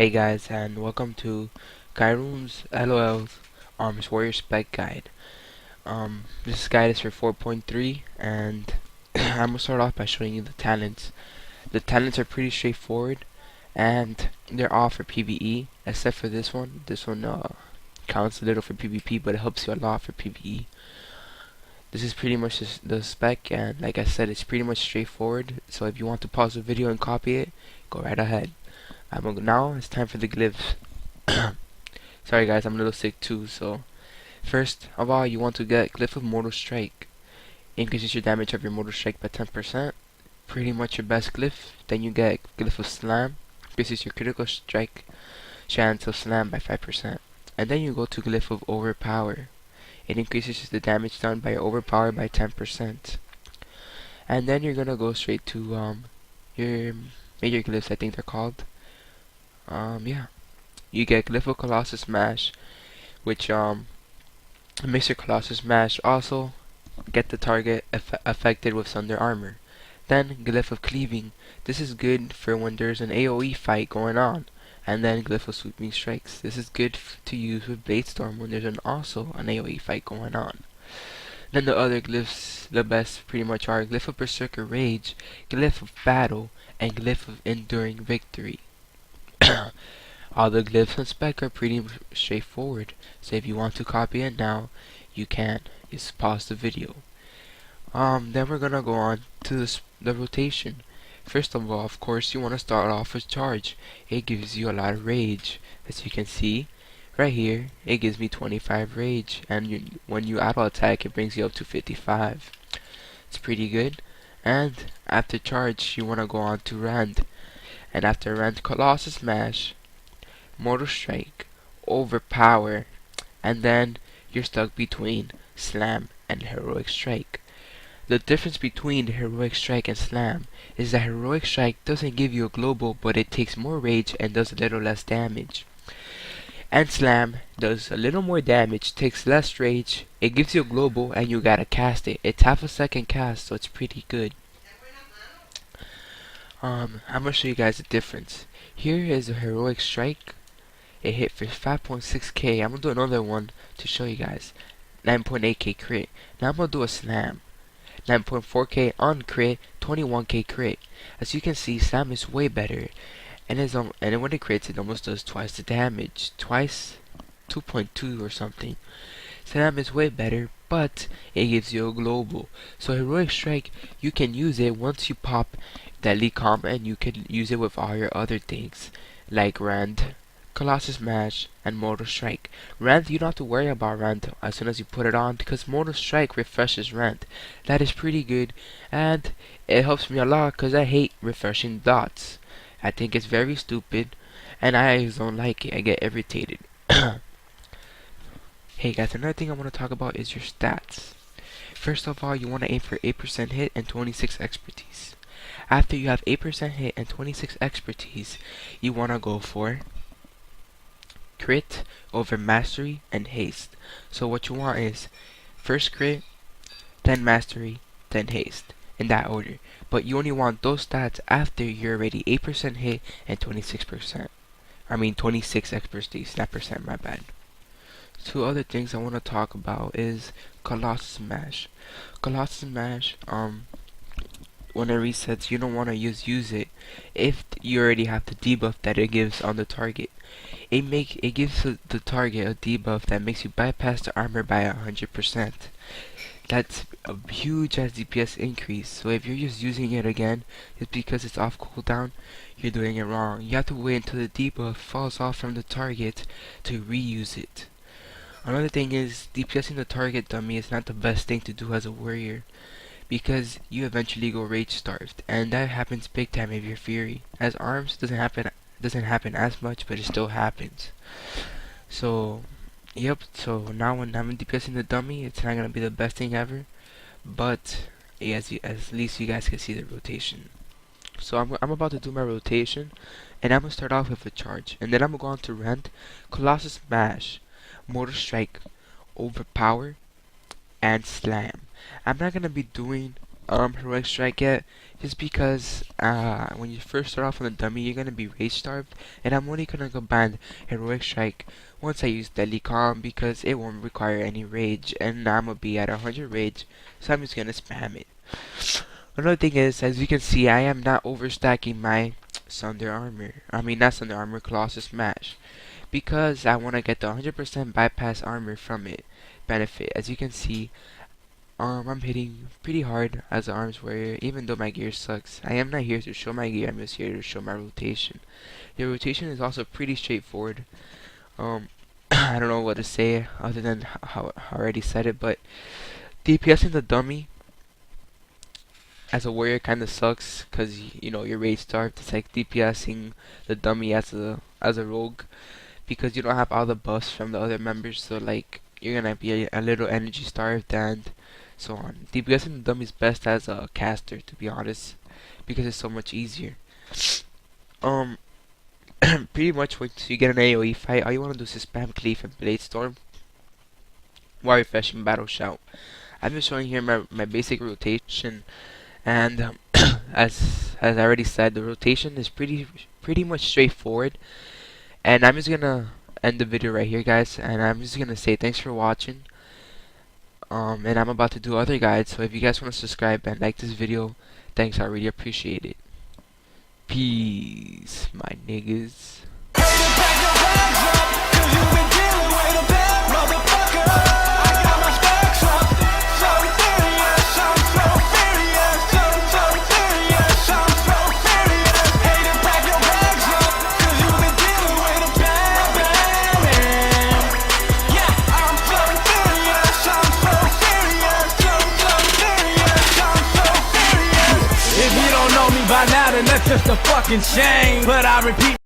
Hey guys, and welcome to Kairoon's LOL's Arms Warrior Spec Guide. This guide is for 4.3, and I'm gonna start off by showing you the talents. The talents are pretty straightforward, and they're all for PvE, except for this one. This one counts a little for PvP, but it helps you a lot for PvE. This is pretty much the spec, and like I said, it's pretty much straightforward. So if you want to pause the video and copy it, go right ahead. Now it's time for the glyphs. Sorry guys, I'm a little sick too, so first of all, you want to get Glyph of Mortal Strike. Increases your damage of your Mortal Strike by 10%. Pretty much your best glyph. Then you get Glyph of Slam. Increases your critical strike chance of slam by 5%. And then you go to Glyph of Overpower. It increases the damage done by your overpower by 10%. And then you're gonna go straight to your major glyphs, I think they're called. Yeah. You get Glyph of Colossus Smash, which makes your Colossus Smash also get the target affected with Thunder Armor. Then Glyph of Cleaving. This is good for when there's an AoE fight going on. And then Glyph of Sweeping Strikes. This is good to use with Bladestorm when there's also an AoE fight going on. Then the other glyphs, the best pretty much are Glyph of Berserker Rage, Glyph of Battle, and Glyph of Enduring Victory. All the glyphs on spec are pretty straightforward, so if you want to copy it now, you can. Just pause the video. Then we're gonna go on to the rotation. First of all, of course, you want to start off with Charge. It gives you a lot of rage. As you can see, right here, it gives me 25 rage, and when you auto attack, it brings you up to 55. It's pretty good. And after Charge, you want to go on to Rend. And after Rend, Colossus Smash, Mortal Strike, Overpower, and then you're stuck between Slam and Heroic Strike. The difference between the Heroic Strike and Slam is that Heroic Strike doesn't give you a global, but it takes more rage and does a little less damage. And Slam does a little more damage, takes less rage, it gives you a global, and you gotta cast it. It's half a second cast, so it's pretty good. I'm gonna show you guys the difference. Here is a Heroic Strike. It hit for 5.6k. I'm gonna do another one to show you guys. 9.8k crit. Now I'm gonna do a Slam. 9.4k on crit, 21k crit. As you can see, Slam is way better. And when it crits, it almost does twice the damage. Twice? 2.2 or something. Slam is way better, but it gives you a global. So Heroic Strike, you can use it once you pop Deadly Calm, and you can use it with all your other things, like Rend, Colossus Smash, and Mortal Strike. Rend, you don't have to worry about Rend as soon as you put it on, because Mortal Strike refreshes Rend. That is pretty good, and it helps me a lot because I hate refreshing dots. I think it's very stupid, and I just don't like it. I get irritated. Hey guys, another thing I want to talk about is your stats. First of all, you want to aim for 8% hit and 26 expertise. After you have 8% hit and 26 expertise, you want to go for crit over mastery and haste. So what you want is first crit, then mastery, then haste, in that order. But you only want those stats after you're already 8% hit and 26%. I mean 26 expertise, not percent, my bad. Two other things I want to talk about is Colossus Smash. Colossus Smash, when it resets, you don't want to use it if you already have the debuff that it gives on the target. It gives the target a debuff that makes you bypass the armor by 100%. That's a huge as DPS increase. So if you're just using it again, it's because it's off cooldown, you're doing it wrong. You have to wait until the debuff falls off from the target to reuse it. Another thing is, DPSing the target dummy is not the best thing to do as a warrior, because you eventually go rage starved, and that happens big time if you're Fury. As Arms doesn't happen as much, but it still happens. So yep, so now when I'm DPSing the dummy, it's not gonna be the best thing ever, but at least you guys can see the rotation. So I'm about to do my rotation, and I'm gonna start off with a Charge, and then I'm gonna go on to Rend, Colossus Smash, Mortal Strike, Overpower, and Slam. I'm not gonna be doing heroic strike yet, just because when you first start off on the dummy, you're gonna be rage starved, and I'm only gonna go ban heroic strike once I use deadly calm because it won't require any rage, and I'm gonna be at 100 rage, so I'm just gonna spam it. Another thing is, as you can see, I am not overstacking my Sunder Armor. Not Sunder Armor, Colossus Smash, because I want to get the 100% bypass armor from it benefit. As you can see, I'm hitting pretty hard as an Arms Warrior, even though my gear sucks. I am not here to show my gear, I'm just here to show my rotation. The rotation is also pretty straightforward. I don't know what to say other than how I already said it, but DPSing the dummy as a warrior kind of sucks, because you know you're rage starved. It's like DPSing the dummy as a rogue, because you don't have all the buffs from the other members, so like you're gonna be a little energy starved and so on. DPSing the dummy is best as a caster, to be honest, because it's so much easier. Pretty much once you get an AoE fight, all you want to do is just spam Glyph and Blade Storm while refreshing Battle Shout. I've been showing here my basic rotation, and as I already said, the rotation is pretty much straightforward. And I'm just gonna end the video right here, guys, and I'm just gonna say thanks for watching. And I'm about to do other guides, so if you guys want to subscribe and like this video, thanks, I really appreciate it. Peace, my niggas. By now, then that's just a fucking shame. But I repeat.